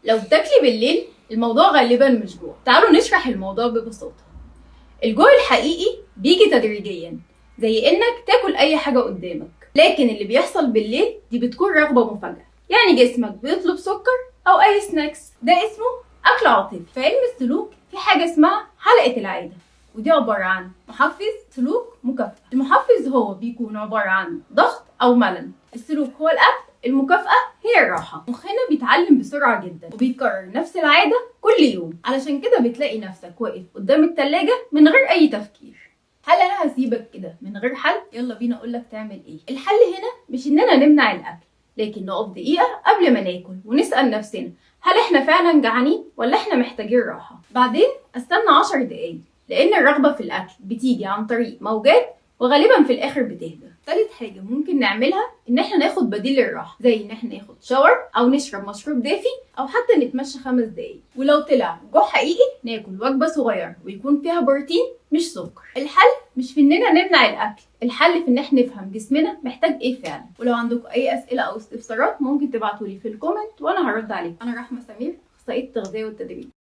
لو بتاكلي بالليل الموضوع غالبا مش جوع. تعالوا نشرح الموضوع ببساطة. الجوع الحقيقي بيجي تدريجيا، زي انك تاكل اي حاجة قدامك، لكن اللي بيحصل بالليل دي بتكون رغبة مفاجئة، يعني جسمك بيطلب سكر او اي سناكس. ده اسمه اكل عاطفي. في علم السلوك في حاجة اسمها حلقة العادة، ودي عبارة عن محفز، سلوك، مكافأة. المحفز هو بيكون عبارة عن ضغط او ملل، السلوك هو الاكل، المكافأة هي الراحة. مخنا بيتعلم بسرعة جدا وبيكرر نفس العادة كل يوم، علشان كده بتلاقي نفسك واقف قدام التلاجة من غير أي تفكير. هل أنا هسيبك كده من غير حل؟ يلا بينا أقولك تعمل إيه. الحل هنا مش إننا نمنع الأكل، لكن نقف دقيقة قبل ما ناكل ونسأل نفسنا هل إحنا فعلا جعانين ولا إحنا محتاجين راحة؟ بعدين أستنى 10 دقايق، لأن الرغبة في الأكل بتيجي عن طريق موجات وغالبا في الاخر بتهدى. تالت حاجة ممكن نعملها ان احنا ناخد بديل للراحة، زي ان احنا ناخد شاور او نشرب مشروب دافي او حتى نتمشى 5 دقايق. ولو طلع جوع حقيقي ناكل وجبة صغيرة ويكون فيها بروتين مش سكر. الحل مش في اننا نمنع الاكل، الحل في ان احنا نفهم جسمنا محتاج ايه فعلا. ولو عندكم اي اسئلة او استفسارات ممكن تبعتولي في الكومنت وانا هرد عليكم. انا رحمة سمير، اخصائية التغذية والتدريب.